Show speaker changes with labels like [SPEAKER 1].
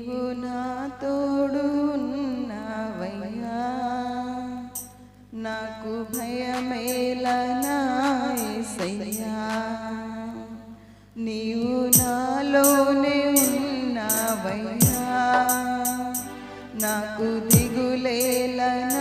[SPEAKER 1] నీవు నా తోడు ఉన్నావయ్యా, నాకు భయమేలనా యేసయ్యా. నీవు నాలోనే ఉన్నావయ్యా, నాకు దిగులేలనా